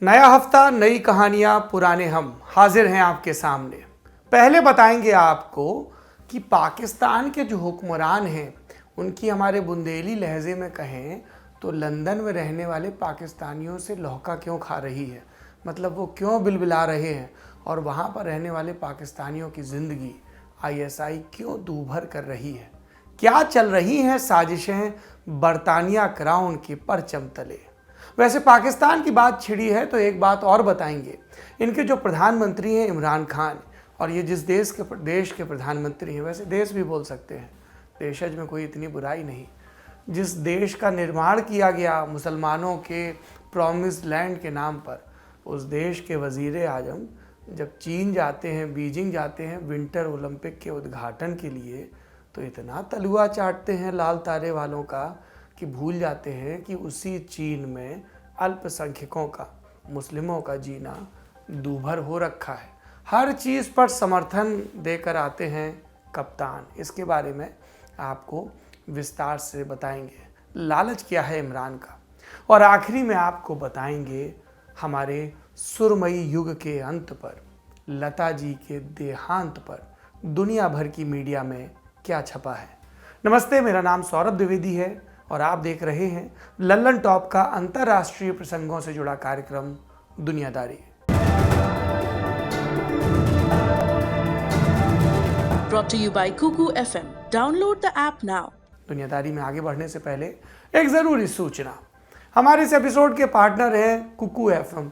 नया हफ्ता, नई कहानियां, पुराने हम हाजिर हैं आपके सामने। पहले बताएंगे आपको कि पाकिस्तान के जो हुक्मरान हैं उनकी हमारे बुंदेली लहजे में कहें तो लंदन में रहने वाले पाकिस्तानियों से लौका क्यों खा रही है, मतलब वो क्यों बिलबिला रहे हैं और वहाँ पर रहने वाले पाकिस्तानियों की ज़िंदगी आईएसआई क्यों दूभर कर रही है। क्या चल रही हैं साजिशें बरतानिया क्राउन के परचम तले। वैसे पाकिस्तान की बात छिड़ी है तो एक बात और बताएंगे। इनके जो प्रधानमंत्री हैं इमरान खान, और ये जिस देश के प्रधानमंत्री हैं, वैसे देश भी बोल सकते हैं, देशज में कोई इतनी बुराई नहीं, जिस देश का निर्माण किया गया मुसलमानों के प्रॉमिस लैंड के नाम पर, उस देश के वज़ीर आज़म जब चीन जाते हैं, बीजिंग जाते हैं विंटर ओलंपिक के उद्घाटन के लिए, तो इतना तलुआ चाटते हैं लाल तारे वालों का कि भूल जाते हैं कि उसी चीन में अल्पसंख्यकों का, मुस्लिमों का जीना दूभर हो रखा है। हर चीज़ पर समर्थन देकर आते हैं कप्तान। इसके बारे में आपको विस्तार से बताएंगे लालच क्या है इमरान का, और आखिरी में आपको बताएंगे हमारे सुरमई युग के अंत पर, लता जी के देहांत पर दुनिया भर की मीडिया में क्या छपा है। नमस्ते, मेरा नाम सौरभ द्विवेदी है और आप देख रहे हैं लल्लन टॉप का अंतर्राष्ट्रीय प्रसंगों से जुड़ा कार्यक्रम दुनियादारी। Brought to you by Kuku FM. Download the app now. दुनियादारी में आगे बढ़ने से पहले एक ज़रूरी सूचना। हमारे इस एपिसोड के पार्टनर हैं कुकू एफएम।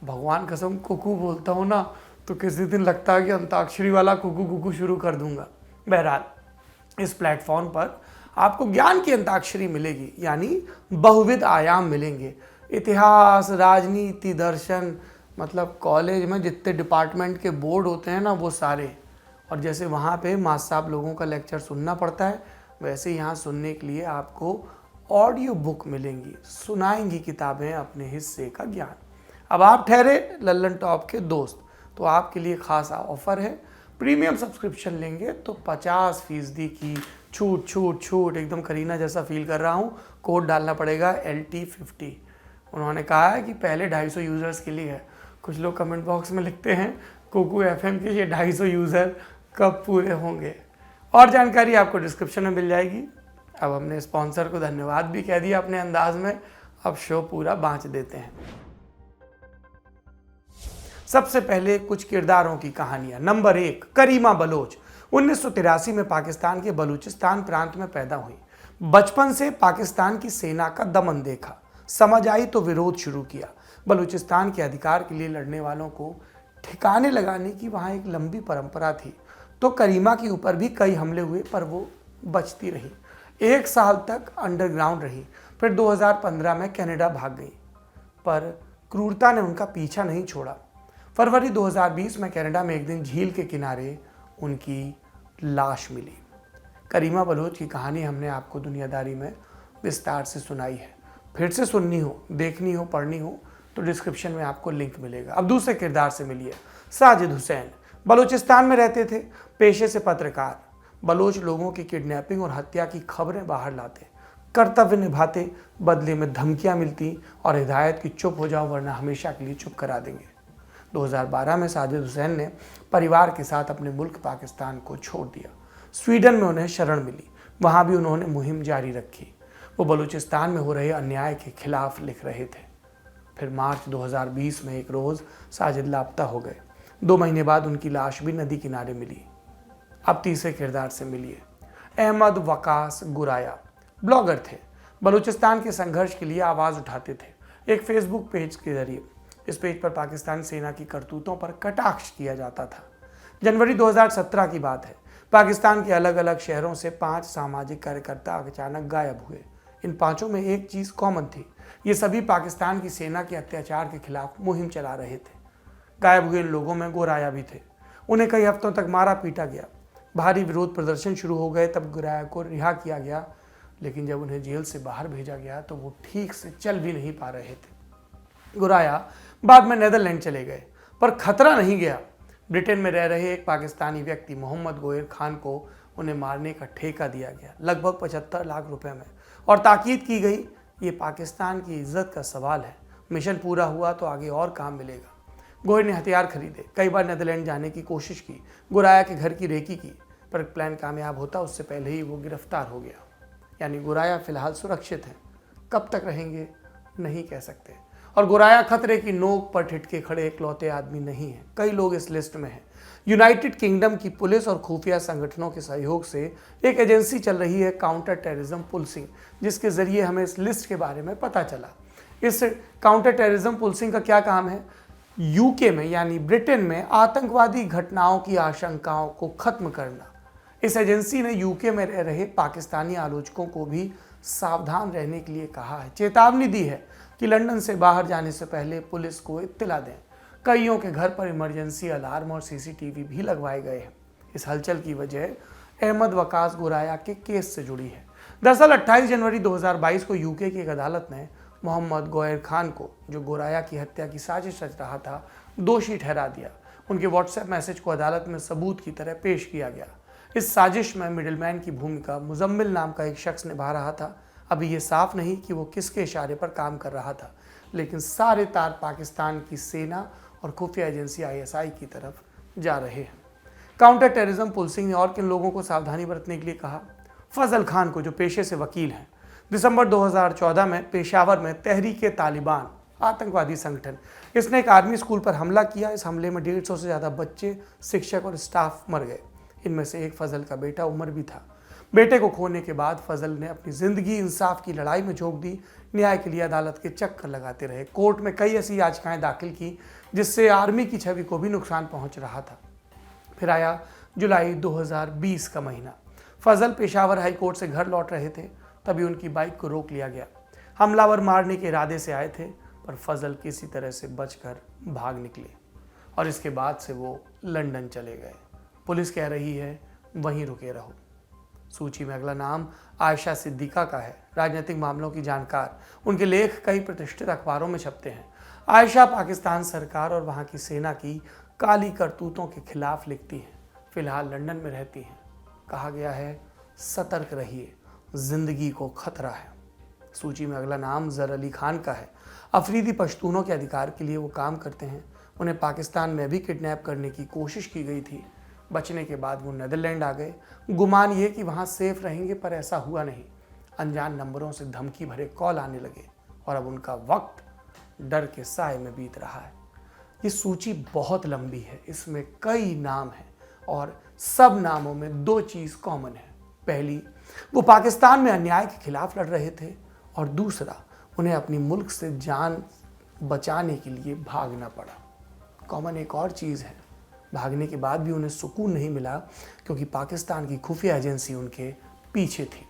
भगवान कसम कुकू बोलता हूँ ना तो किसी दिन लगता है कि अंताक्षरी वाला कुकू कुकू शुरू कर दूंगा। बहरहाल, इस प्लेटफॉर्म पर आपको ज्ञान की अंताक्षरी मिलेगी, यानी बहुविध आयाम मिलेंगे। इतिहास, राजनीति, दर्शन, मतलब कॉलेज में जितने डिपार्टमेंट के बोर्ड होते हैं ना, वो सारे। और जैसे वहाँ पे मास साहब लोगों का लेक्चर सुनना पड़ता है, वैसे यहाँ सुनने के लिए आपको ऑडियो बुक मिलेंगी, सुनाएंगी किताबें अपने हिस्से का ज्ञान। अब आप ठहरे लल्लन टॉप के दोस्त, तो आपके लिए खासा ऑफर है। प्रीमियम सब्सक्रिप्शन लेंगे तो 50% की छूट छूट छूट, एकदम करीना जैसा फील कर रहा हूँ। कोड डालना पड़ेगा LT50। उन्होंने कहा है कि पहले 250 यूज़र्स के लिए है। कुछ लोग कमेंट बॉक्स में लिखते हैं कुकू एफएम के ये 250 यूज़र कब पूरे होंगे, और जानकारी आपको डिस्क्रिप्शन में मिल जाएगी। अब हमने स्पॉन्सर को धन्यवाद भी कह दिया अपने अंदाज में, अब शो पूरा बांच देते हैं। सबसे पहले कुछ किरदारों की कहानियां। नंबर 1, करीमा बलोच 1983 में पाकिस्तान के बलूचिस्तान प्रांत में पैदा हुई। बचपन से पाकिस्तान की सेना का दमन देखा, समझ आई तो विरोध शुरू किया। बलूचिस्तान के अधिकार के लिए लड़ने वालों को ठिकाने लगाने की वहाँ एक लंबी परंपरा थी, तो करीमा के ऊपर भी कई हमले हुए, पर वो बचती रही। 1 साल तक अंडरग्राउंड रही, फिर 2015 में कनाडा भाग गई, पर क्रूरता ने उनका पीछा नहीं छोड़ा। फरवरी 2020 में कनाडा में एक दिन झील के किनारे उनकी लाश मिली। करीमा बलोच की कहानी हमने आपको दुनियादारी में विस्तार से सुनाई है। फिर से सुननी हो, देखनी हो, पढ़नी हो तो डिस्क्रिप्शन में आपको लिंक मिलेगा। अब दूसरे किरदार से मिलिए। साजिद हुसैन बलूचिस्तान में रहते थे, पेशे से पत्रकार। बलोच लोगों की किडनैपिंग और हत्या की खबरें बाहर लाते, कर्तव्य निभाते, बदले में धमकियां मिलती और हिदायत की चुप हो जाओ वरना हमेशा के लिए चुप करा देंगे। 2012 में साजिद हुसैन ने परिवार के साथ अपने मुल्क पाकिस्तान को छोड़ दिया। स्वीडन में उन्हें शरण मिली, वहाँ भी उन्होंने मुहिम जारी रखी। वो बलूचिस्तान में हो रहे अन्याय के खिलाफ लिख रहे थे। फिर मार्च 2020 में एक रोज़ साजिद लापता हो गए। 2 महीने बाद उनकी लाश भी नदी किनारे मिली। अब तीसरे किरदार से मिलिए। अहमद वकास गुराया ब्लॉगर थे, बलूचिस्तान के संघर्ष के लिए आवाज़ उठाते थे एक फेसबुक पेज के जरिए। इस पेज पर पाकिस्तान सेना की करतूतों पर कटाक्ष किया जाता था। जनवरी 2017 की बात है। पाकिस्तान के अलग अलग शहरों से 5 सामाजिक कार्यकर्ता अचानक गायब हुए। इन 5 में एक चीज़ कॉमन थी, ये सभी पाकिस्तान की सेना के अत्याचार के खिलाफ मुहिम चला रहे थे। गायब हुए इन लोगों में गुराया भी थे। उन्हें कई हफ्तों तक मारा पीटा गया। भारी विरोध प्रदर्शन शुरू हो गए, तब गुराया को रिहा किया गया, लेकिन जब उन्हें जेल से बाहर भेजा गया तो वो ठीक से चल भी नहीं पा रहे थे। गुराया बाद में नीदरलैंड चले गए, पर खतरा नहीं गया। ब्रिटेन में रह रहे एक पाकिस्तानी व्यक्ति मोहम्मद गोयर खान को उन्हें मारने का ठेका दिया गया, लगभग 75 लाख रुपए में, और ताकीद की गई ये पाकिस्तान की इज्जत का सवाल है, मिशन पूरा हुआ तो आगे और काम मिलेगा। गोयर ने हथियार खरीदे, कई बार नीदरलैंड जाने की कोशिश की, गुराया के घर की रेकी की, पर प्लान कामयाब होता उससे पहले ही वो गिरफ्तार हो गया। यानी गुराया फिलहाल सुरक्षित हैं, कब तक रहेंगे नहीं कह सकते। और गुराया खतरे की नोक पर ठिठके खड़े इकलौते आदमी नहीं है, कई लोग इस लिस्ट में हैं। यूनाइटेड किंगडम की पुलिस और खुफिया संगठनों के सहयोग से एक एजेंसी चल रही है काउंटर टेररिज्म पुलिसिंग, जिसके जरिए हमें इस लिस्ट के बारे में पता चला। इस काउंटर टेररिज्म पुलिसिंग का क्या काम है? यूके में यानी ब्रिटेन में आतंकवादी घटनाओं की आशंकाओं को खत्म करना। इस एजेंसी ने यूके में रह रहे पाकिस्तानी आलोचकों को भी सावधान रहने के लिए कहा है, चेतावनी दी है कि लंदन से बाहर जाने से पहले पुलिस को इत्तला दें। कईयों के घर पर इमरजेंसी अलार्म और सीसीटीवी भी लगवाए गए हैं। इस हलचल की वजह अहमद वकास गुराया के केस से जुड़ी है। दरअसल 28 जनवरी 2022 को यूके की एक अदालत ने मोहम्मद गोयर खान को, जो गुराया की हत्या की साजिश रच रहा था, दोषी ठहरा दिया। उनके व्हाट्सएप मैसेज को अदालत में सबूत की तरह पेश किया गया। इस साजिश में मिडिलमैन की भूमिका मुजम्मिल नाम का एक शख्स निभा रहा था। अभी ये साफ नहीं कि वो किसके इशारे पर काम कर रहा था, लेकिन सारे तार पाकिस्तान की सेना और खुफिया एजेंसी ISI की तरफ जा रहे हैं। काउंटर टेररिज्म पुलिसिंग ने और किन लोगों को सावधानी बरतने के लिए कहा? फजल खान को, जो पेशे से वकील हैं। दिसंबर 2014 में पेशावर में तहरीक तालिबान आतंकवादी संगठन, इसने एक आर्मी स्कूल पर हमला किया। इस हमले में 150 से ज़्यादा बच्चे, शिक्षक और स्टाफ मर गए। इनमें से एक फजल का बेटा उमर भी था। बेटे को खोने के बाद फजल ने अपनी ज़िंदगी इंसाफ की लड़ाई में झोंक दी। न्याय के लिए अदालत के चक्कर लगाते रहे, कोर्ट में कई ऐसी याचिकाएं दाखिल की जिससे आर्मी की छवि को भी नुकसान पहुंच रहा था। फिर आया जुलाई 2020 का महीना। फजल पेशावर हाई कोर्ट से घर लौट रहे थे, तभी उनकी बाइक को रोक लिया गया। हमलावर मारने के इरादे से आए थे, पर फजल किसी तरह से बचकर भाग निकले और इसके बाद से वो लंदन चले गए। पुलिस कह रही है वहीं रुके रहो। सूची में अगला नाम आयशा सिद्दीका का है, राजनीतिक मामलों की जानकार। उनके लेख कई प्रतिष्ठित अखबारों में छपते हैं। आयशा पाकिस्तान सरकार और वहाँ की सेना की काली करतूतों के खिलाफ लिखती हैं। फिलहाल लंदन में रहती हैं। कहा गया है सतर्क रहिए, जिंदगी को खतरा है। सूची में अगला नाम जर अली खान का है। अफरीदी पश्तूनों के अधिकार के लिए वो काम करते हैं। उन्हें पाकिस्तान में भी किडनैप करने की कोशिश की गई थी। बचने के बाद वो नीदरलैंड आ गए। गुमान ये कि वहाँ सेफ रहेंगे, पर ऐसा हुआ नहीं। अनजान नंबरों से धमकी भरे कॉल आने लगे और अब उनका वक्त डर के साए में बीत रहा है। ये सूची बहुत लंबी है, इसमें कई नाम हैं और सब नामों में दो चीज़ कॉमन है। पहली, वो पाकिस्तान में अन्याय के खिलाफ लड़ रहे थे, और दूसरा, उन्हें अपनी मुल्क से जान बचाने के लिए भागना पड़ा। कॉमन एक और चीज़ है, भागने के बाद भी उन्हें सुकून नहीं मिला, क्योंकि पाकिस्तान की खुफिया एजेंसी उनके पीछे थी।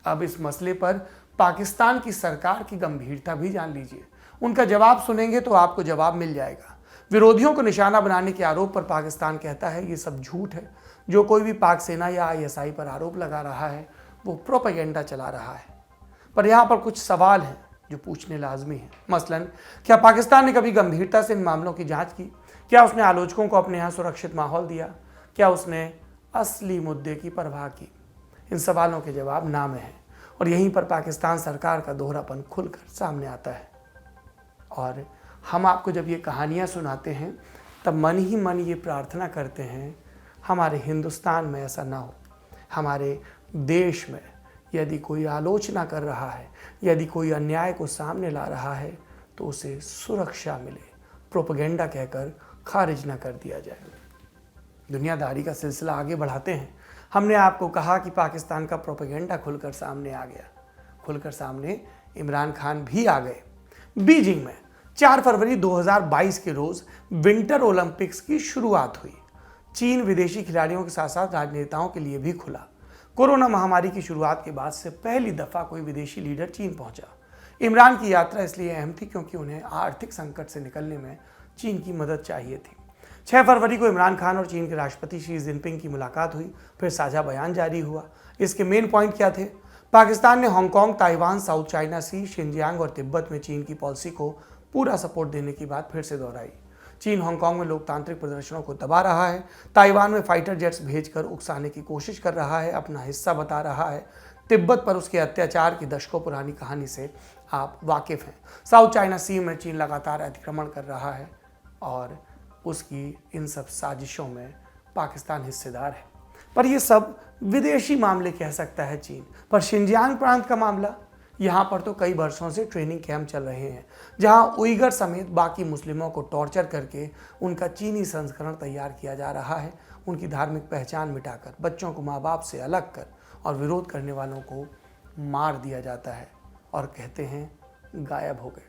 अब इस मसले पर पाकिस्तान की सरकार की गंभीरता भी जान लीजिए। उनका जवाब सुनेंगे तो आपको जवाब मिल जाएगा। विरोधियों को निशाना बनाने के आरोप पर पाकिस्तान कहता है ये सब झूठ है। जो कोई भी पाक सेना या ISI पर आरोप लगा रहा है वो प्रोपेगेंडा चला रहा है। पर यहाँ पर कुछ सवाल हैं जो पूछने लाजमी है। मसलन, क्या पाकिस्तान ने कभी गंभीरता से इन मामलों की जांच की? क्या उसने आलोचकों को अपने यहाँ सुरक्षित माहौल दिया? क्या उसने असली मुद्दे की परवाह की? इन सवालों के जवाब ना में हैं, और यहीं पर पाकिस्तान सरकार का दोहरापन खुलकर सामने आता है। और हम आपको जब ये कहानियाँ सुनाते हैं तब मन ही मन ये प्रार्थना करते हैं हमारे हिंदुस्तान में ऐसा ना हो। हमारे देश में यदि कोई आलोचना कर रहा है, यदि कोई अन्याय को सामने ला रहा है, तो उसे सुरक्षा मिले, प्रोपेगेंडा कहकर खारिज ना कर दिया जाए। दुनियादारी का सिलसिला आगे बढ़ाते हैं। हमने आपको कहा कि पाकिस्तान का प्रोपेगेंडा खुलकर सामने आ गया। खुलकर सामने इमरान खान भी आ गए। बीजिंग में 4 फरवरी 2022 के रोज़ विंटर ओलंपिक्स की शुरुआत हुई। चीन विदेशी खिलाड़ियों के साथ साथ राजनेताओं के लिए भी खुला। कोरोना महामारी की शुरुआत के बाद से पहली दफ़ा कोई विदेशी लीडर चीन पहुंचा। इमरान की यात्रा इसलिए अहम थी क्योंकि उन्हें आर्थिक संकट से निकलने में चीन की मदद चाहिए थी। 6 फरवरी को इमरान खान और चीन के राष्ट्रपति शी जिनपिंग की मुलाकात हुई। फिर साझा बयान जारी हुआ। इसके मेन पॉइंट क्या थे? पाकिस्तान ने हांगकांग, ताइवान, साउथ चाइना सी, शिनजियांग और तिब्बत में चीन की पॉलिसी को पूरा सपोर्ट देने की बात फिर से दोहराई। चीन हांगकांग में लोकतांत्रिक प्रदर्शनों को दबा रहा है, ताइवान में फाइटर जेट्स भेजकर उकसाने की कोशिश कर रहा है, अपना हिस्सा बता रहा है। तिब्बत पर उसके अत्याचार की दशकों पुरानी कहानी से आप वाकिफ़ हैं। साउथ चाइना सी में चीन लगातार अतिक्रमण कर रहा है और उसकी इन सब साजिशों में पाकिस्तान हिस्सेदार है। पर ये सब विदेशी मामले कह सकता है चीन। पर शिनजियांग प्रांत का मामला, यहाँ पर तो कई वर्षों से ट्रेनिंग कैंप चल रहे हैं, जहाँ उइगर समेत बाकी मुस्लिमों को टॉर्चर करके उनका चीनी संस्करण तैयार किया जा रहा है। उनकी धार्मिक पहचान मिटाकर, बच्चों को माँ बाप से अलग कर और विरोध करने वालों को मार दिया जाता है और कहते हैं गायब हो गए।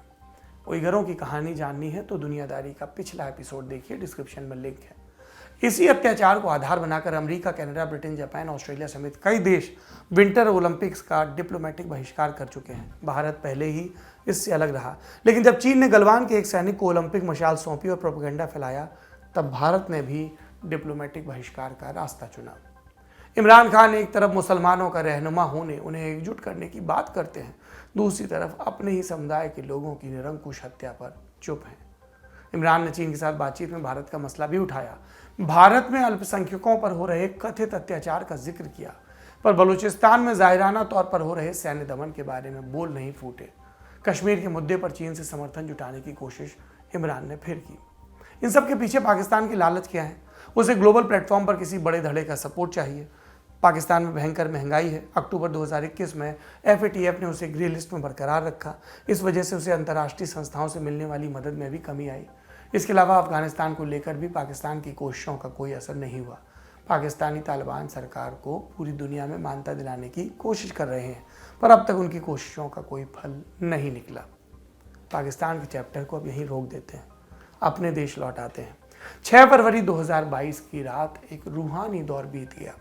उइगरों की कहानी जाननी है तो दुनियादारी का पिछला एपिसोड देखिए, डिस्क्रिप्शन में लिंक है। इसी अत्याचार को आधार बनाकर America, Canada, Britain, Japan, Australia समेत कई देश विंटर ओलंपिक्स का डिप्लोमेटिक बहिष्कार कर चुके हैं। भारत पहले ही इससे अलग रहा, लेकिन जब चीन ने गलवान के एक सैनिक को ओलंपिक मशाल सौंपी और प्रोपेगेंडा फैलाया, तब भारत ने भी डिप्लोमेटिक बहिष्कार का रास्ता चुना। इमरान खान एक तरफ मुसलमानों का रहनुमा होने, उन्हें एकजुट करने की बात करते हैं, दूसरी तरफ अपने ही समुदाय के लोगों की निरंकुश हत्या पर चुप हैं। इमरान ने चीन के साथ बातचीत में भारत का मसला भी उठाया, भारत में अल्पसंख्यकों पर हो रहे कथित अत्याचार का जिक्र किया, पर बलूचिस्तान में जाहिराना तौर पर हो रहे सैन्य दमन के बारे में बोल नहीं फूटे। कश्मीर के मुद्दे पर चीन से समर्थन जुटाने की कोशिश इमरान ने फिर की। इन सब के पीछे पाकिस्तान की लालच क्या है? उसे ग्लोबल प्लेटफॉर्म पर किसी बड़े धड़े का सपोर्ट चाहिए। पाकिस्तान में भयंकर महंगाई है। अक्टूबर 2021 में FATF ने उसे ग्रे लिस्ट में बरकरार रखा। इस वजह से उसे अंतर्राष्ट्रीय संस्थाओं से मिलने वाली मदद में भी कमी आई। इसके अलावा अफगानिस्तान को लेकर भी पाकिस्तान की कोशिशों का कोई असर नहीं हुआ। पाकिस्तानी तालिबान सरकार को पूरी दुनिया में मान्यता दिलाने की कोशिश कर रहे हैं, पर अब तक उनकी कोशिशों का कोई फल नहीं निकला। पाकिस्तान के चैप्टर को अब यहीं रोक देते हैं, अपने देश लौट आते हैं। 6 फरवरी 2022 की रात एक रूहानी दौर बीत गया।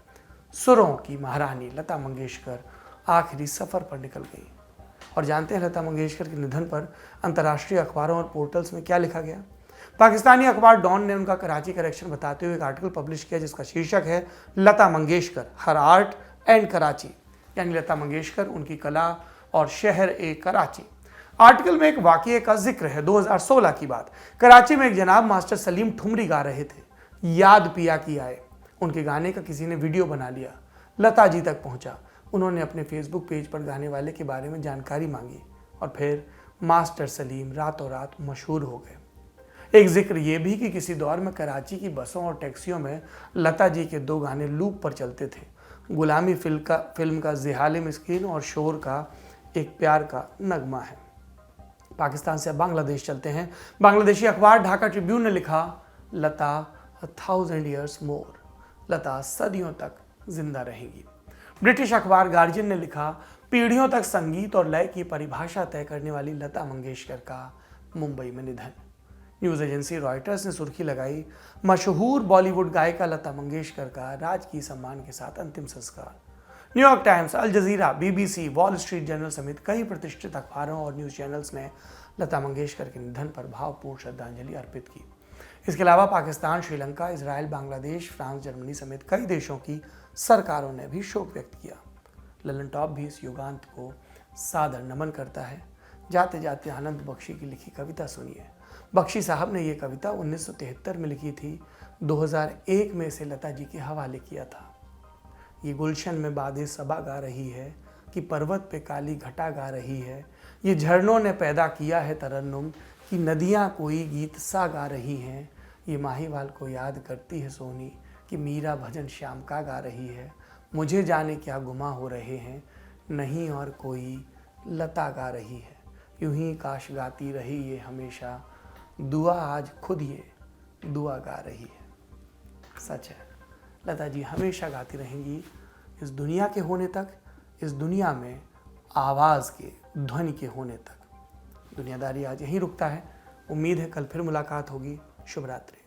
सुरों की महारानी लता मंगेशकर आखिरी सफ़र पर निकल गई। और जानते हैं लता मंगेशकर के निधन पर अंतर्राष्ट्रीय अखबारों और पोर्टल्स में क्या लिखा गया? पाकिस्तानी अखबार डॉन ने उनका कराची करेक्शन बताते हुए एक आर्टिकल पब्लिश किया जिसका शीर्षक है लता मंगेशकर, हर आर्ट एंड कराची, यानी लता मंगेशकर, उनकी कला और शहर ए कराची। आर्टिकल में एक वाकये का जिक्र है, 2016 की बात। कराची में एक जनाब मास्टर सलीम ठुमरी गा रहे थे, याद पिया की आए। उनके गाने का किसी ने वीडियो बना लिया, लता जी तक पहुंचा। उन्होंने अपने फेसबुक पेज पर गाने वाले के बारे में जानकारी मांगी और फिर मास्टर सलीम रातों रात मशहूर हो गए। एक जिक्र ये भी कि किसी दौर में कराची की बसों और टैक्सियों में लता जी के 2 गाने लूप पर चलते थे, गुलामी फिल्म का ज़िहाले मिस्कीन और शोर का एक प्यार का नगमा है। पाकिस्तान से अब बांग्लादेश चलते हैं। बांग्लादेशी अखबार ढाका ट्रिब्यून ने लिखा, लता 1000 years more, लता सदियों तक जिंदा रहेगी। ब्रिटिश अखबार गार्जियन ने लिखा, पीढ़ियों तक संगीत और लय की परिभाषा तय करने वाली लता मंगेशकर का मुंबई में निधन। न्यूज़ एजेंसी रॉयटर्स ने सुर्खी लगाई, मशहूर बॉलीवुड गायिका लता मंगेशकर का राजकीय सम्मान के साथ अंतिम संस्कार। न्यूयॉर्क टाइम्स, अल जजीरा, BBC, वॉल स्ट्रीट जर्नल समेत कई प्रतिष्ठित अखबारों और न्यूज़ चैनल्स ने लता मंगेशकर के निधन पर भावपूर्ण श्रद्धांजलि अर्पित की। इसके अलावा Pakistan, Sri Lanka, Israel, Bangladesh, France, Germany समेत कई देशों की सरकारों ने भी शोक व्यक्त किया। ललन टॉप भी इस युगांत को सादर नमन करता है। जाते जाते आनंद बख्शी की लिखी कविता सुनिए। बख्शी साहब ने ये कविता 1973 में लिखी थी, 2001 में इसे लता जी के हवाले किया था। ये गुलशन में बादे सबा गा रही है कि पर्वत पे काली घटा गा रही है। ये झरनों ने पैदा किया है तरन्नुम कि नदियाँ कोई गीत सा गा रही हैं। ये माहीवाल को याद करती है सोनी कि मीरा भजन श्याम का गा रही है। मुझे जाने क्या गुमा हो रहे हैं, नहीं और कोई लता गा रही है। यूं ही काश गाती रही ये हमेशा, दुआ आज खुद ये दुआ गा रही है। सच है, लता जी हमेशा गाती रहेंगी इस दुनिया के होने तक, इस दुनिया में आवाज़ के, ध्वनि के होने तक। दुनियादारी आज यहीं रुकता है। उम्मीद है कल फिर मुलाकात होगी। शुभ रात्रि।